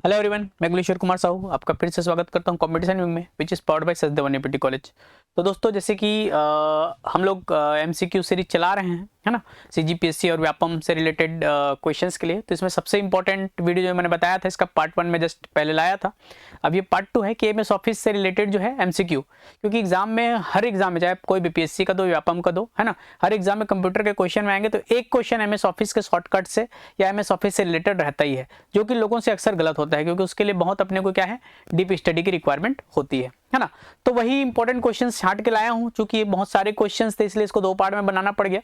Hello everyone, मैं गुलेश्वर कुमार साहू आपका फिर से स्वागत करता हूं कंपटीशन विंग में which is powered by Sachdev university college. तो दोस्तों, जैसे कि हम लोग एमसीक्यू सीरीज चला रहे हैं, है ना, सीजीपीएससी और व्यापम से रिलेटेड क्वेश्चंस के लिए। तो इसमें सबसे इंपॉर्टेंट वीडियो जो मैंने बताया था, इसका पार्ट 1 में जस्ट पहले लाया था। अब ये पार्ट 2 है कि एमएस ऑफिस से रिलेटेड जो है एमसीक्यू, क्योंकि एग्जाम में, हर एग्जाम में, चाहे कोई भी पीएससी का दो, व्यापम का दो, है ना, हर एग्जाम में कंप्यूटर के क्वेश्चन में आएंगे तो एक क्वेश्चन एमएस ऑफिस के शॉर्टकट से या एमएस ऑफिस से रिलेटेड रहता ही है, जो कि लोगों से अक्सर गलत होता है, क्योंकि उसके लिए बहुत अपने को क्या है, डीप स्टडी की रिक्वायरमेंट होती है ना। तो वही इंपॉर्टेंट क्वेश्चन छांट के लाया हूं, चूंकि ये बहुत सारे क्वेश्चंस थे इसलिए इसको 2 पार्ट में बनाना पड़ गया।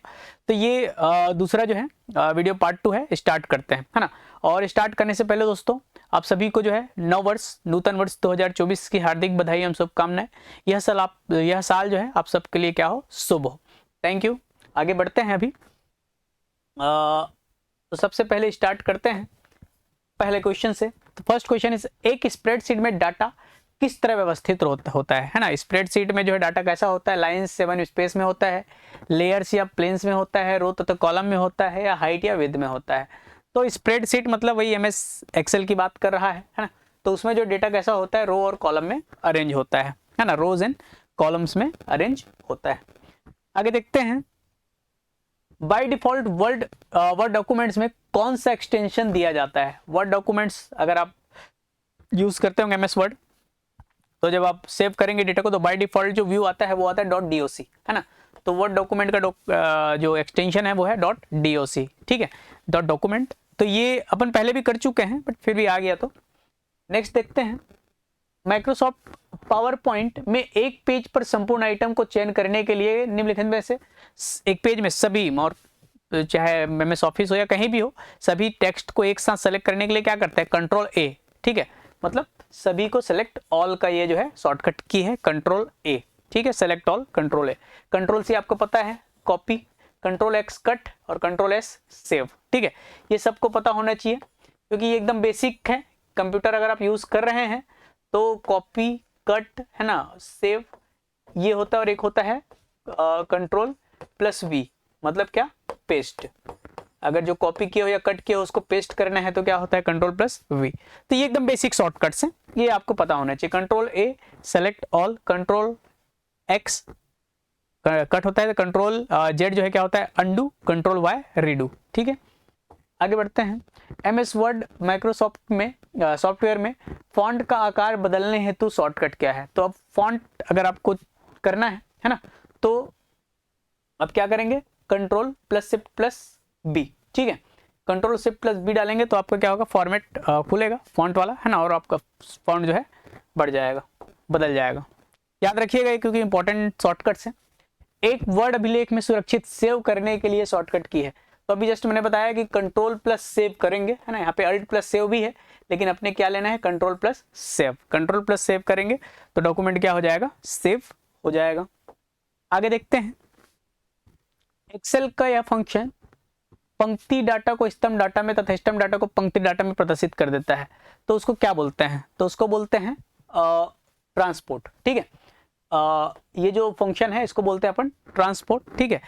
तो ये दूसरा जो है वीडियो पार्ट 2 है, स्टार्ट करते हैं, है ना। और स्टार्ट करने से पहले दोस्तों, आप सभी को जो है नूतन वर्ष 2024 की हार्दिक बधाई एवं शुभकामनाएं। यह साल जो है आप सबके लिए क्या हो, शुभ हो। Thank you. आगे बढ़ते हैं। अभी तो सबसे पहले स्टार्ट करते हैं पहले क्वेश्चन से। तो फर्स्ट क्वेश्चन इज, एक स्प्रेडशीट में डाटा किस तरह व्यवस्थित होता है ना। स्प्रेडशीट में जो है डाटा कैसा होता है, लाइंस 7 स्पेस में होता है, लेयर्स या प्लेन्स में होता है, रो तथा कॉलम में होता है, या हाइट या विड्थ में होता है। तो स्प्रेडशीट मतलब वही एमएस एक्सेल की बात कर रहा है ना। तो उसमें जो डेटा कैसा होता है, रो और कॉलम में अरेंज होता है ना, रोज एंड कॉलम्स में अरेंज होता है। आगे देखते हैं, बाय डिफॉल्ट वर्ड डॉक्यूमेंट्स में कौन सा एक्सटेंशन दिया जाता है। वर्ड डॉक्यूमेंट्स अगर आप यूज करते होंगे एमएस वर्ड, तो जब आप सेव करेंगे डेटा को, तो बाय डिफॉल्ट जो व्यू आता है वो आता है .doc, है ना। तो वर्ड डॉक्यूमेंट का जो एक्सटेंशन है वो है .doc, ठीक है, .document। तो ये अपन पहले भी कर चुके हैं, बट फिर भी आ गया। तो नेक्स्ट देखते हैं, माइक्रोसॉफ्ट पावर पॉइंट में एक पेज पर संपूर्ण आइटम को चयन करने के लिए निम्नलिखित में से एक पेज में सभी, और चाहे एमएस ऑफिस हो या कहीं भी हो, सभी टेक्स्ट को एक साथ सेलेक्ट करने के लिए क्या करता है, कंट्रोल ए, ठीक है, मतलब सभी को सेलेक्ट ऑल का ये जो है शॉर्टकट की है कंट्रोल ए, ठीक है, select all control A. Control C आपको पता है कॉपी, कंट्रोल एक्स कट और कंट्रोल एस सेव, ठीक है। ये सबको पता होना चाहिए क्योंकि ये एकदम बेसिक है। कंप्यूटर अगर आप यूज कर रहे हैं तो कॉपी, कट, है ना, सेव ये होता है, और एक होता है कंट्रोल प्लस वी, मतलब क्या, पेस्ट। अगर जो कॉपी किया हो या कट किया हो उसको पेस्ट करना है तो क्या होता है, कंट्रोल प्लस वी। तो ये एकदम बेसिक शॉर्टकट्स हैं, ये आपको पता होना चाहिए। कंट्रोल ए select all, control X cut होता है, कंट्रोल जेड जो है क्या होता है, अंडू, कंट्रोल वाई रीडू, ठीक है। आगे बढ़ते हैं, एमएस वर्ड माइक्रोसॉफ्ट में सॉफ्टवेयर में फॉन्ट का आकार बदलने हेतु शॉर्टकट क्या है। तो अब फॉन्ट अगर आपको करना है ना, तो अब क्या करेंगे, control plus shift plus B, ठीक है। कंट्रोल शिफ्ट प्लस बी डालेंगे तो आपका क्या होगा, फॉर्मेट खुलेगा फॉन्ट वाला, है ना, और आपका फॉन्ट जो है बढ़ जाएगा, बदल जाएगा। याद रखिएगा क्योंकि इंपॉर्टेंट शॉर्टकट्स हैं। एक वर्ड अभिलेख में सुरक्षित सेव करने के लिए शॉर्टकट की है। तो अभी जस्ट मैंने बताया कि कंट्रोल प्लस सेव करेंगे, है ना, यहाँ पे अल्ट प्लस सेव भी है, लेकिन अपने क्या लेना है, control plus save. Control plus save करेंगे तो डॉक्यूमेंट क्या हो जाएगा, सेव हो जाएगा। आगे देखते हैं, एक्सेल का यह फंक्शन पंक्ति डाटा को स्तंभ डाटा में तथा स्तंभ डाटा को पंक्ति डाटा में प्रदर्शित कर देता है। तो उसको क्या बोलते हैं, तो उसको बोलते हैं ट्रांसपोर्ट, ठीक है। ये जो फंक्शन है इसको बोलते हैं अपन ट्रांसपोर्ट, ठीक है।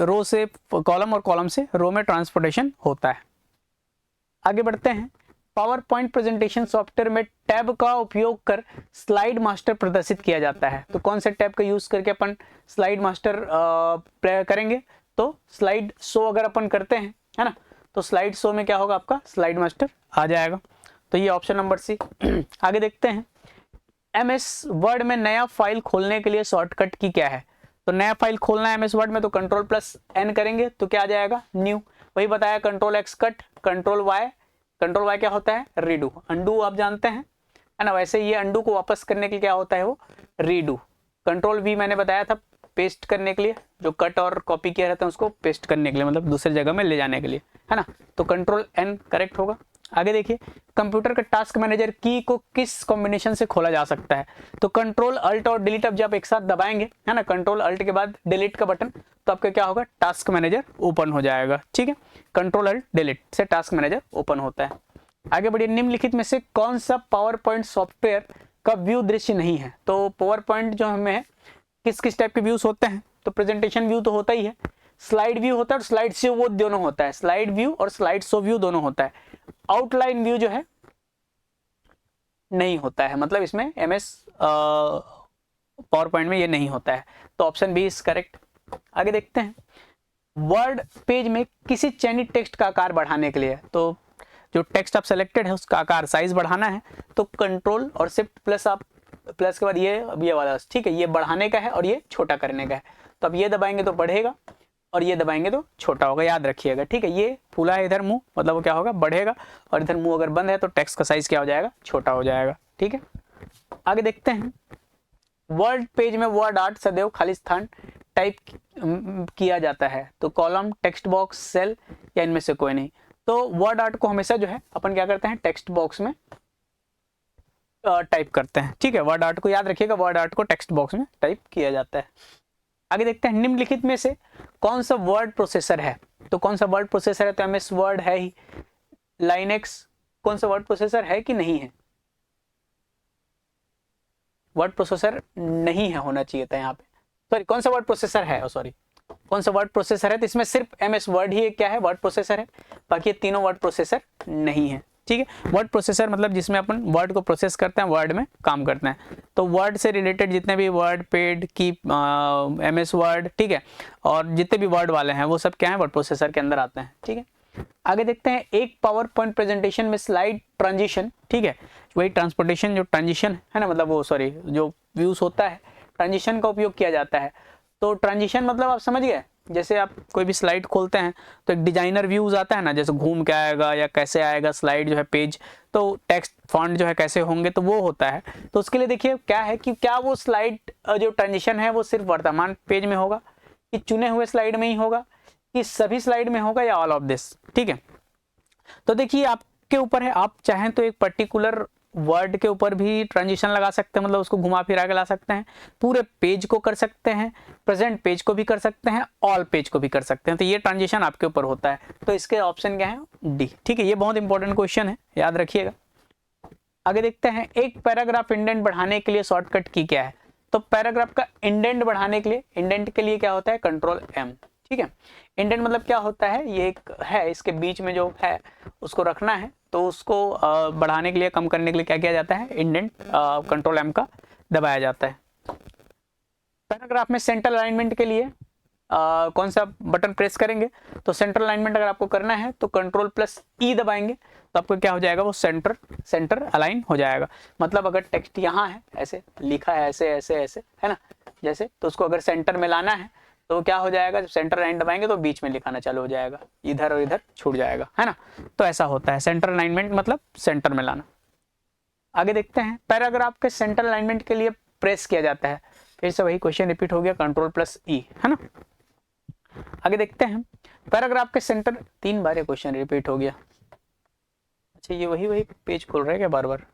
रो से कॉलम और कॉलम से रो में ट्रांसपोर्टेशन होता है। आगे बढ़ते हैं, पावर पॉइंट प्रेजेंटेशन सॉफ्टवेयर में टैब का उपयोग कर स्लाइड मास्टर प्रदर्शित किया जाता है। तो कौन से टैब का यूज करके अपन स्लाइड मास्टर करेंगे, तो स्लाइड शो अगर अपन करते हैं, है ना, तो स्लाइड शो में क्या होगा, आपका स्लाइड मास्टर आ जाएगा। तो ये ऑप्शन नंबर सी। आगे देखते हैं, एमएस वर्ड में नया फाइल खोलने के लिए शॉर्टकट की क्या है। तो नया फाइल खोलना है एमएस वर्ड में, तो कंट्रोल प्लस एन करेंगे तो क्या आ जाएगा, न्यू। वही बताया, control X cut, control Y क्या होता है, रीडू। अंडू आप जानते हैं, है ना, वैसे ये अंडू को वापस करने के लिए क्या होता है, वो रीडू। कंट्रोल वी मैंने बताया था पेस्ट करने के लिए, जो कट और कॉपी किया रहता है उसको पेस्ट करने के लिए, मतलब दूसरी जगह में ले जाने के लिए, है ना। तो कंट्रोल एन करेक्ट होगा। आगे देखिए, कंप्यूटर का टास्क मैनेजर की को किस कॉम्बिनेशन से खोला जा सकता है। तो कंट्रोल अल्ट और डिलीट अब जब एक साथ दबाएंगे, है ना, कंट्रोल अल्ट के बाद डिलीट का बटन, तो आपका क्या होगा, टास्क मैनेजर ओपन हो जाएगा, ठीक है। कंट्रोल अल्ट डिलीट से टास्क मैनेजर ओपन होता है। आगे बढ़िए, निम्नलिखित में से कौन सा पावर पॉइंट सॉफ्टवेयर का व्यू दृश्य नहीं है। तो पावर पॉइंट जो हमें है, किस किस टाइप के व्यूज होते हैं, तो प्रेजेंटेशन व्यू तो होता ही है, स्लाइड व्यू होता है और स्लाइड शो, वो दोनों होता है, स्लाइड व्यू और स्लाइड शो व्यू दोनों होता है। आउटलाइन व्यू जो है नहीं होता है, मतलब इसमें MS पावर पॉइंट में ये नहीं होता है, तो ऑप्शन बी इज करेक्ट। आगे देखते हैं, वर्ड पेज में किसी चयनित टेक्स्ट का आकार बढ़ाने के लिए, तो जो टेक्स्ट आप सेलेक्टेड है उसका आकार साइज बढ़ाना है, तो कंट्रोल और शिफ्ट प्लस आप प्लस के बाद ये वाला, ठीक है, ये बढ़ाने का है और ये छोटा करने का है, तो अब ये दबाएंगे तो बढ़ेगा और ये दबाएंगे तो छोटा होगा, याद रखिएगा, ठीक है। ये खुला है इधर मुंह, मतलब वो क्या होगा, बढ़ेगा, और इधर मुंह अगर बंद है तो टेक्स्ट का साइज क्या हो जाएगा, छोटा हो जाएगा, ठीक है। आगे देखते हैं, वर्ड पेज में वर्ड आर्ट सदैव खाली स्थान टाइप किया जाता है, तो कॉलम, टेक्स्ट बॉक्स, सेल या इनमें से कोई नहीं। तो वर्ड आर्ट को हमेशा जो है अपन क्या करते हैं, टेक्स्ट बॉक्स में टाइप करते हैं, ठीक है। वर्ड आर्ट को याद रखिएगा, वर्ड आर्ट को टेक्स्ट बॉक्स में टाइप किया जाता है। आगे देखते हैं, निम्नलिखित में से कौन सा वर्ड प्रोसेसर है, तो कौन सा वर्ड प्रोसेसर है, तो MS वर्ड है ही, लाइनेक्स कौन सा वर्ड प्रोसेसर है कि नहीं है, वर्ड प्रोसेसर नहीं है, होना चाहिए था यहाँ पे, सॉरी कौन सा वर्ड प्रोसेसर है, सॉरी कौन सा वर्ड प्रोसेसर है, तो इसमें सिर्फ MS वर्ड ही क्या है, वर्ड प्रोसेसर है, बाकी ये तीनों वर्ड प्रोसेसर नहीं है, ठीक है। वर्ड प्रोसेसर मतलब जिसमें अपन वर्ड को प्रोसेस करते हैं, वर्ड में काम करते हैं, तो वर्ड से रिलेटेड जितने भी वर्ड पेड की MS वर्ड, ठीक है, और जितने भी वर्ड वाले हैं वो सब क्या है, वर्ड प्रोसेसर के अंदर आते हैं, ठीक है। आगे देखते हैं, एक पावर पॉइंट प्रेजेंटेशन में स्लाइड ट्रांजिशन, ठीक है, वही ट्रांसपोर्टेशन जो ट्रांजिशन है ना, मतलब वो सॉरी जो व्यूज होता है, ट्रांजिशन का उपयोग किया जाता है। तो ट्रांजिशन मतलब आप समझ गए, जैसे आप कोई भी स्लाइड खोलते हैं तो एक डिजाइनर व्यूज आता है ना, जैसे घूम के आएगा या कैसे आएगा स्लाइड जो है पेज, तो टेक्स्ट फॉन्ट जो है कैसे होंगे, तो वो होता है। तो उसके लिए देखिए क्या है कि क्या वो स्लाइड जो ट्रांजिशन है वो सिर्फ वर्तमान पेज में होगा, कि चुने हुए स्लाइड में ही होगा, कि सभी स्लाइड में होगा, या ऑल ऑफ दिस, ठीक है। तो देखिए आपके ऊपर है, आप चाहें तो एक पर्टिकुलर वर्ड के ऊपर भी ट्रांजिशन लगा सकते हैं, मतलब उसको घुमा फिरा के ला सकते हैं, पूरे पेज को कर सकते हैं, प्रेजेंट पेज को भी कर सकते हैं, ऑल पेज को भी कर सकते हैं, तो ये ट्रांजिशन आपके ऊपर होता है। तो इसके ऑप्शन क्या है, डी, ठीक है। ये बहुत इंपॉर्टेंट क्वेश्चन है, याद रखिएगा। आगे देखते हैं, एक पैराग्राफ इंडेंट बढ़ाने के लिए शॉर्टकट की क्या है, तो पैराग्राफ का इंडेंट बढ़ाने के लिए, इंडेंट के लिए क्या होता है, Ctrl+M, ठीक है। इंडेंट मतलब क्या होता है, ये एक है, इसके बीच में जो है उसको रखना है, तो उसको बढ़ाने के लिए, कम करने के लिए क्या किया जाता है, इंडेंट Ctrl+M का दबाया जाता है। पैराग्राफ में सेंट्रल अलाइनमेंट के लिए कौन सा बटन प्रेस करेंगे, तो सेंट्रल अलाइनमेंट अगर आपको करना है तो Ctrl+E दबाएंगे, तो आपको क्या हो जाएगा, वो सेंटर अलाइन हो जाएगा। मतलब अगर टेक्स्ट यहाँ है, ऐसे लिखा है, ऐसे ऐसे ऐसे है ना, जैसे, तो उसको अगर सेंटर में लाना है तो क्या हो जाएगा, जब सेंटर लाइन दबाएंगे तो बीच में लिखाना चालू हो जाएगा, इधर और इधर छूट जाएगा, है ना। तो ऐसा होता है सेंटर अलाइनमेंट, मतलब सेंटर में लाना। आगे देखते हैं, पैराग्राफ के सेंटर अलाइनमेंट के लिए प्रेस किया जाता है, फिर से वही क्वेश्चन रिपीट हो गया, Ctrl+E, है ना। आगे देखते हैं, पैराग्राफ के सेंटर, 3 बार ये क्वेश्चन रिपीट हो गया, अच्छा ये वही पेज खोल रहे हैं क्या बार बार,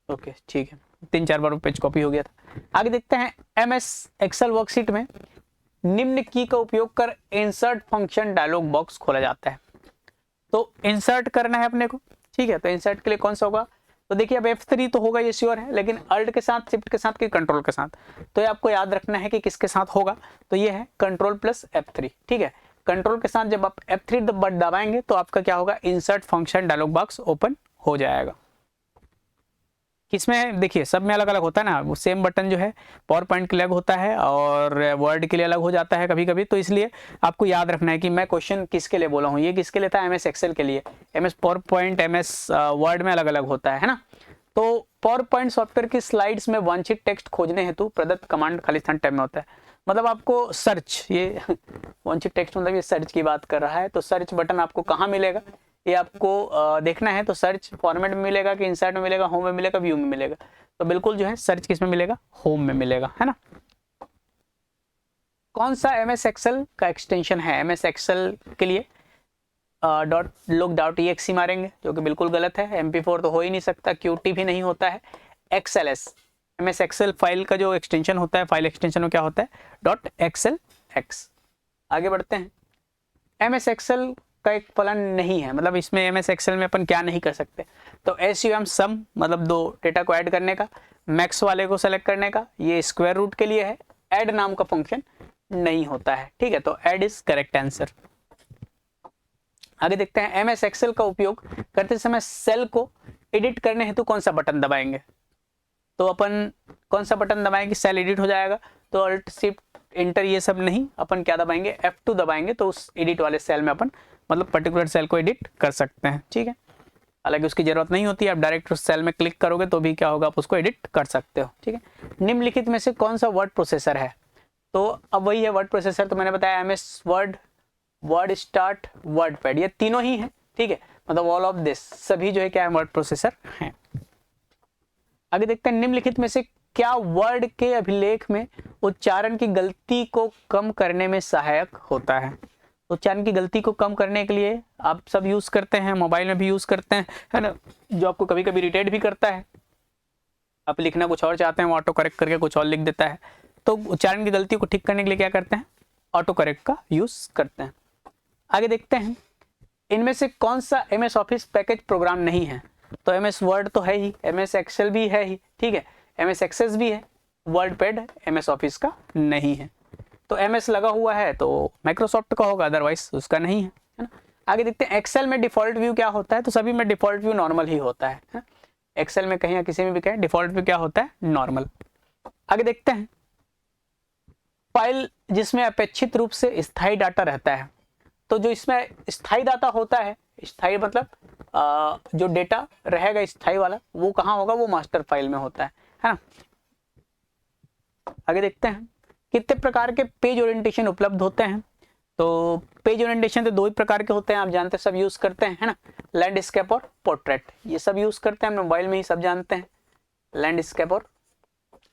ओके ठीक है, 3-4 बार पेज कॉपी हो गया था। आगे देखते हैं, MS एक्सेल वर्कशीट में निम्न की का उपयोग कर इंसर्ट फंक्शन डायलॉग बॉक्स खोला जाता है, तो इंसर्ट करना है अपने को, ठीक है, तो इंसर्ट के लिए कौन सा होगा, तो देखिए अब F3 तो होगा, ये श्योर है, लेकिन अल्ट के साथ, शिफ्ट के साथ, कि कंट्रोल के साथ, तो ये आपको याद रखना है कि किसके साथ होगा, तो ये है Ctrl+F3, ठीक है। कंट्रोल के साथ जब आप F3 दबाएंगे तो आपका क्या होगा, insert function dialogue box open हो जाएगा। किसमें देखिए, सब में अलग अलग होता है ना, वो सेम बटन जो है पावर पॉइंट के लिए अलग होता है और वर्ड के लिए अलग हो जाता है कभी कभी, तो इसलिए आपको याद रखना है कि मैं क्वेश्चन किसके लिए बोला हूँ, ये किसके लिए था, MS एक्सेल के लिए, MS power point, MS word में अलग अलग होता है ना। तो पावर पॉइंट सॉफ्टवेयर की स्लाइड्स में वांछित टेक्स्ट खोजने हेतु प्रदत्त कमांड खाली स्थान टैब में होता है, मतलब आपको सर्च, ये वांछित टेक्स्ट मतलब ये सर्च की बात कर रहा है, तो सर्च बटन आपको कहाँ मिलेगा, ये आपको देखना है, तो सर्च फॉर्मेट में मिलेगा कि इंसर्ट में मिलेगा, होम में मिलेगा, व्यू में मिलेगा, तो बिल्कुल जो है सर्च किस में मिलेगा, होम में मिलेगा, है ना। कौन सा MS एक्सेल का एक्सटेंशन है, MS एक्सेल के लिए .look.exe मारेंगे, जो कि बिल्कुल गलत है, MP4 तो हो ही नहीं सकता, QT भी नहीं होता है, XLS, MS एक्सेल फाइल का जो एक्सटेंशन होता है, फाइल एक्सटेंशन में क्या होता है, .xlx। आगे बढ़ते हैं, MS एक्सेल का एक फलन नहीं है, मतलब इसमें MS एक्सेल में अपन क्या नहीं कर सकते, तो SUM सम मतलब 2 डेटा को ऐड करने का, मैक्स वाले को सेलेक्ट करने का, ये स्क्वायर रूट के लिए है, ऐड नाम का फंक्शन नहीं होता है, ठीक है, तो ऐड इज करेक्ट आंसर। आगे देखते हैं एमएस एक्सेल का उपयोग करते समय सेल को एडिट करने हेतु कौन सा बटन दबाएंगे। तो अपन कौन सा बटन दबाएंगे सेल एडिट हो जाएगा। तो अल्ट शिफ्ट एंटर ये सब नहीं, अपन क्या दबाएंगे F2 दबाएंगे, तो उस एडिट वाले सेल में अपन मतलब पर्टिकुलर सेल को एडिट कर सकते हैं। ठीक है, हालांकि उसकी जरूरत नहीं होती, आप डायरेक्ट उस सेल में क्लिक करोगे तो भी क्या होगा, आप उसको एडिट कर सकते हो। ठीक है, निम्नलिखित में से कौन सा वर्ड प्रोसेसर है। तो अब वही है वर्ड प्रोसेसर, तो मैंने बताया MS word, word start, word pad, ये तीनों ही हैं। ठीक है, मतलब ऑल ऑफ दिस सभी जो है क्या है वर्ड प्रोसेसर हैं। आगे देखते हैं निम्नलिखित में से क्या वर्ड के अभिलेख में उच्चारण की गलती को कम करने में सहायक होता है। उच्चारण की गलती को कम करने के लिए आप सब यूज करते हैं, मोबाइल में भी यूज करते हैं, है ना, जो आपको कभी कभी इरिटेट भी करता है। आप लिखना कुछ और चाहते हैं, वो ऑटो करेक्ट करके कुछ और लिख देता है। तो उच्चारण की गलती को ठीक करने के लिए क्या करते हैं, ऑटो करेक्ट का यूज करते हैं। आगे देखते हैं इनमें से कौन सा एमएस ऑफिस पैकेज प्रोग्राम नहीं है। तो एमएस वर्ड तो है ही, एमएस एक्सेल भी है ही, ठीक है, एमएस एक्सेस भी है, वर्ड पैड एमएस ऑफिस का नहीं है। तो एमएस लगा हुआ है तो माइक्रोसॉफ्ट का होगा, अदरवाइज उसका नहीं है ना। आगे देखते हैं एक्सेल में डिफॉल्ट व्यू क्या होता है। तो सभी में डिफॉल्ट व्यू नॉर्मल ही होता है। एक्सेल में कहीं या किसी में भी कहें डिफॉल्ट व्यू क्या होता है, नॉर्मल। आगे देखते हैं फाइल जिसमें अपेक्षित रूप से स्थायी डाटा रहता है। तो जो इसमें स्थायी डाटा होता है, स्थायी मतलब जो डेटा रहेगा स्थायी वाला, वो कहाँ होगा, वो मास्टर फाइल में होता है ना। आगे देखते हैं कितने प्रकार के पेज ओरिएंटेशन उपलब्ध होते हैं। तो पेज ओरिएंटेशन तो दो ही प्रकार के होते हैं, आप जानते हैं, सब यूज करते हैं, है ना, लैंडस्केप और पोर्ट्रेट, ये सब यूज करते हैं, मोबाइल में ही सब जानते हैं, लैंडस्केप और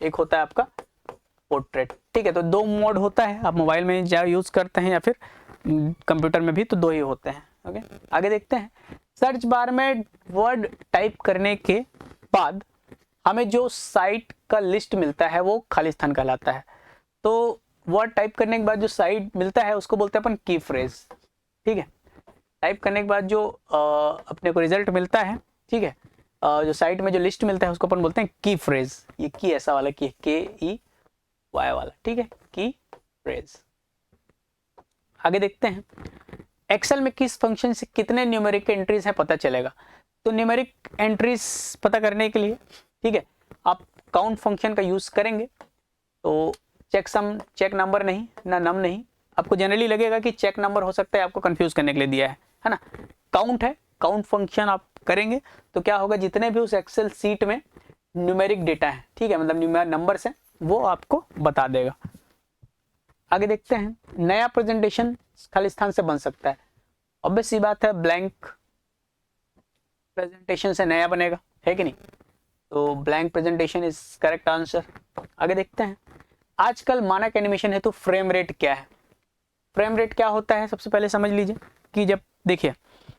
एक होता है आपका पोर्ट्रेट। ठीक है, तो दो मोड होता है, आप मोबाइल में जा यूज करते हैं या फिर कंप्यूटर में भी, तो दो ही होते हैं। ओके, आगे देखते हैं सर्च बार में वर्ड टाइप करने के बाद हमें जो साइट का लिस्ट मिलता है वो खाली स्थान कहलाता है। तो वर्ड टाइप करने के बाद जो साइट मिलता है उसको बोलते हैं अपन की फ्रेज। ठीक है, टाइप करने के बाद जो अपने को रिजल्ट मिलता है, ठीक है, जो साइट में जो लिस्ट मिलता है उसको अपन बोलते हैं की फ्रेज। ये की ऐसा वाला की, KEY वाला, ठीक है, की फ्रेज। आगे देखते हैं एक्सेल में किस फंक्शन से कितने न्यूमेरिक एंट्रीज है पता चलेगा। तो न्यूमेरिक एंट्रीज पता करने के लिए, ठीक है, आप काउंट फंक्शन का यूज करेंगे। तो चेक सम, चेक नंबर नहीं ना, नम नहीं, आपको जनरली लगेगा कि चेक नंबर हो सकता है, आपको कंफ्यूज करने के लिए दिया है ना। काउंट है, काउंट फंक्शन आप करेंगे तो क्या होगा, जितने भी उस एक्सेल सीट में न्यूमेरिक डेटा है, ठीक है, मतलब न्यूमेरिक नंबर्स हैं, वो आपको बता देगा। आगे देखते हैं नया प्रेजेंटेशन खाली स्थान से बन सकता है। ऑब्वियस सी बात है, ब्लैंक प्रेजेंटेशन से नया बनेगा, है कि नहीं। तो blank presentation is correct answer. आगे देखते हैं आजकल मानक एनिमेशन है तो फ्रेम रेट क्या है। फ्रेम रेट क्या होता है, सबसे पहले समझ लीजिए कि जब देखिए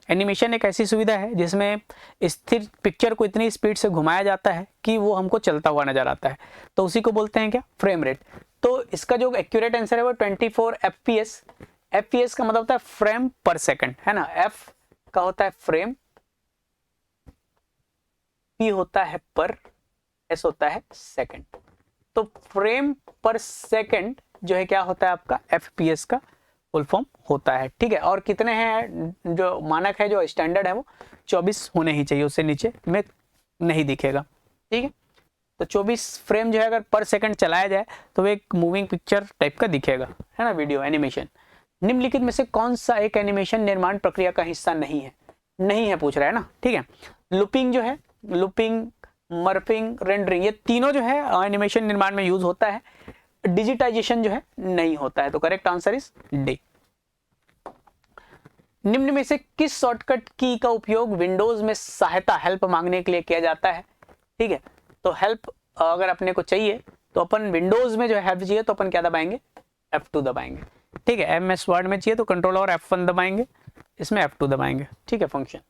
एनिमेशन एक ऐसी सुविधा है जिसमें स्थिर पिक्चर को इतनी स्पीड से घुमाया जाता है कि वो हमको चलता हुआ नजर आता है, तो उसी को बोलते हैं क्या, फ्रेम रेट। तो इसका जो एक्यूरेट आंसर है वो 24 FPS। FPS का मतलब होता है फ्रेम पर सेकंड, है ना, F का होता है फ्रेम, P होता है पर, S होता है सेकंड। तो फ्रेम पर सेकंड जो है क्या होता है आपका, FPS का फुल फॉर्म होता है। ठीक है, और कितने हैं, जो मानक है, जो स्टैंडर्ड है वो 24 होने ही चाहिए, उससे नीचे में नहीं दिखेगा। ठीक है, तो 24 फ्रेम जो है अगर पर सेकंड चलाया जाए तो वो एक मूविंग पिक्चर टाइप का दिखेगा, है ना, वीडियो एनिमेशन। निम्नलिखित में से कौन सा एक एनिमेशन निर्माण प्रक्रिया का हिस्सा नहीं है, नहीं है पूछ रहा है ना। ठीक है, लूपिंग जो है, लूपिंग, मर्फिंग, रेंडरिंग, ये तीनों जो है एनिमेशन निर्माण में यूज होता है। डिजिटाइजेशन जो है नहीं होता है। तो करेक्ट आंसर इज डी। निम्न में से किस शॉर्टकट की का उपयोग विंडोज में सहायता, हेल्प मांगने के लिए किया जाता है। ठीक है, तो हेल्प अगर अपने को चाहिए तो अपन विंडोज में जो है हेल्प चाहिए तो अपन क्या दबाएंगे, F2 दबाएंगे। ठीक है, MS वर्ड में चाहिए तो कंट्रोल और F1 दबाएंगे, इसमें F2 दबाएंगे। ठीक है, फंक्शन।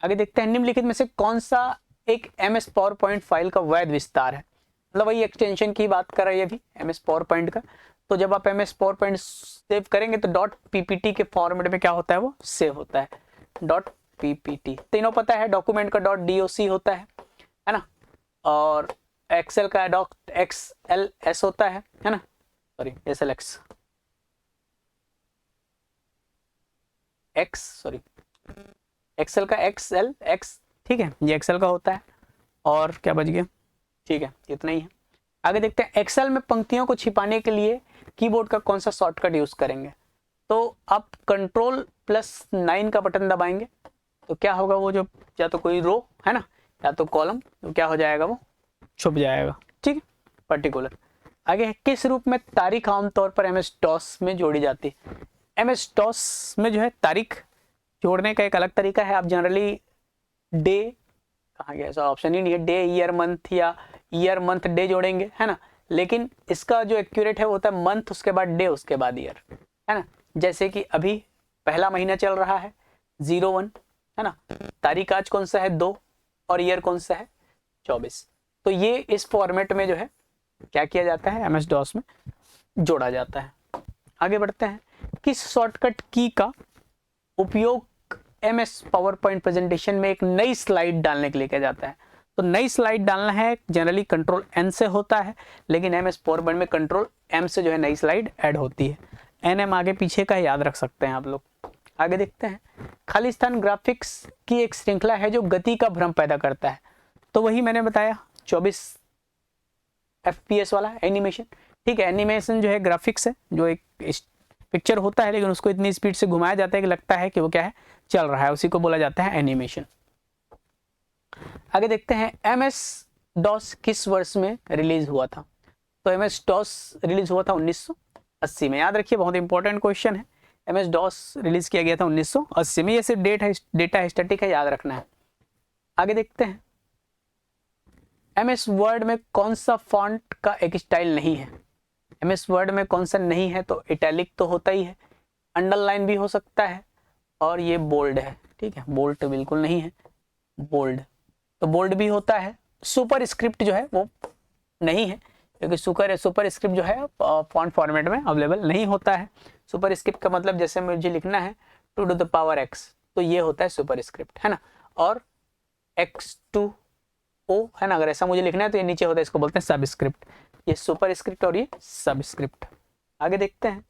आगे देखते हैं निम्नलिखित में से कौन सा एक MS पावर पॉइंट फाइल का वैध विस्तार है। मतलब वही एक्सटेंशन की बात कर रही है अभी MS पावर पॉइंट का। तो जब आप MS पावर पॉइंट सेव करेंगे तो .ppt के फॉर्मेट में क्या होता है, वो सेव होता है, .ppt। तीनों पता है, डॉक्यूमेंट का .doc होता है ना, और एक्सेल का .xls होता है ना, सॉरी SLX। एक्सेल का एक्सएल एक्स, ठीक है, ये एक्सेल का होता है। और क्या बच गया, ठीक है, इतना ही है। आगे देखते हैं, एक्सेल में पंक्तियों को छिपाने के लिए कीबोर्ड का कौन सा शॉर्टकट यूज करेंगे। तो आप Ctrl+9 का बटन दबाएंगे तो क्या होगा, वो जो या तो कोई रो है ना या तो कॉलम, तो क्या हो जाएगा, वो छुप जाएगा, ठीक है, पर्टिकुलर। आगे है, किस रूप में तारीख आमतौर पर MS DOS में जोड़ी जाती है। MS DOS में जो है तारीख जोड़ने का एक अलग तरीका है। आप जनरली डे, कहाँ गया, ऐसा ऑप्शन ही नहीं है, डे ईयर मंथ या ईयर मंथ डे जोड़ेंगे, है ना। लेकिन इसका जो एक्यूरेट है वो होता है मंथ, उसके बाद डे, उसके बाद ईयर, है ना। जैसे कि अभी पहला महीना चल रहा है 01, है ना, तारीख आज कौन सा है 2 और ईयर कौन सा है 24। तो ये इस फॉर्मेट में जो है क्या किया जाता है, MS DOS में जोड़ा जाता है। आगे बढ़ते हैं, किस शॉर्टकट की का उपयोग MS पावरपॉइंट प्रेजेंटेशन में एक नई स्लाइड डालने के लिए किया जाता है। तो नई स्लाइड डालना है जनरली Ctrl+N से होता है, लेकिन MS पावरपॉइंट में Ctrl+M से जो है नई स्लाइड ऐड होती है। NM आगे पीछे का याद रख सकते हैं आप लोग। आगे देखते हैं, खालिस्तान ग्राफिक्स की एक श्रृंखला है जो गति का भ्रम पैदा करता है। तो वही मैंने बताया 24 FPS वाला एनिमेशन, ठीक है। एनिमेशन जो है ग्राफिक्स है, जो एक पिक्चर होता है लेकिन उसको इतनी स्पीड से घुमाया जाता है कि लगता है कि वो क्या है, चल रहा है, उसी को बोला जाता है एनिमेशन। आगे देखते हैं, MS DOS किस वर्ष में रिलीज हुआ था। तो MS DOS रिलीज हुआ था 1980 में। याद रखिए, बहुत इंपॉर्टेंट क्वेश्चन है। MS DOS रिलीज किया गया था 1980 में। ये सिर्फ डेटा स्टैटिक है, याद रखना है। आगे देखते हैं, MS वर्ड में कौन सा फॉन्ट का एक स्टाइल नहीं है। MS वर्ड में कौन सा नहीं है, तो इटैलिक तो होता ही है, अंडरलाइन भी हो सकता है, और ये बोल्ड है, ठीक है। बोल्ड तो बिल्कुल नहीं है, बोल्ड तो बोल्ड भी होता है। सुपर स्क्रिप्ट जो है वो नहीं है, क्योंकि सुपर स्क्रिप्ट जो है फॉन्ट फॉर्मेट में अवेलेबल नहीं होता है। सुपर स्क्रिप्ट का मतलब जैसे मुझे लिखना है 2⁻x, तो ये होता है सुपर स्क्रिप्ट, है ना। और X2O, है ना, अगर ऐसा मुझे लिखना है तो ये नीचे होता है, इसको बोलते हैं सबस्क्रिप्ट। ये सुपर स्क्रिप्ट और ये सबस्क्रिप्ट। आगे देखते हैं,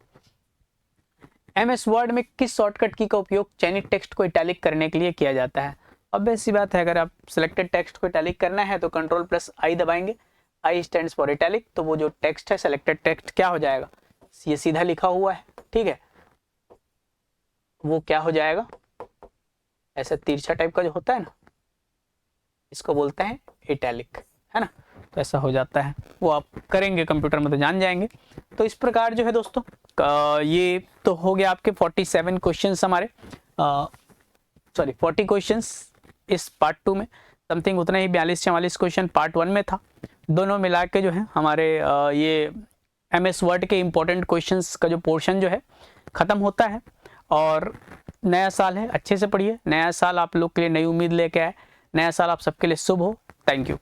MS वर्ड में किस शॉर्टकट की का उपयोग चयनित टेक्स्ट को इटैलिक करने के लिए किया जाता है। अब ऐसी बात है, अगर आप सिलेक्टेड टेक्स्ट को इटैलिक करना है तो Ctrl+I दबाएंगे, I स्टैंड्स फॉर इटैलिक, तो वो जो टेक्स्ट है, सिलेक्टेड टेक्स्ट क्या हो जाएगा, ये सीधा लिखा हुआ है, ठीक है, वो क्या हो जाएगा, ऐसा तिरछा टाइप का जो होता है ना, इसको बोलते हैं इटैलिक, है ना। तो ऐसा हो जाता है, वो आप करेंगे कंप्यूटर में तो जान जाएंगे। तो इस प्रकार जो है दोस्तों, ये तो हो गया आपके 47 क्वेश्चंस हमारे, 40 क्वेश्चंस इस पार्ट 2 में। समथिंग उतना ही 42-44 क्वेश्चन पार्ट 1 में था। दोनों मिला के जो है हमारे ये MS वर्ड के इंपॉर्टेंट क्वेश्चंस का जो पोर्शन जो है ख़त्म होता है। और नया साल है, अच्छे से पढ़िए, नया साल आप लोग के लिए नई उम्मीद लेके आए, नया साल आप सबके लिए शुभ हो। Thank you.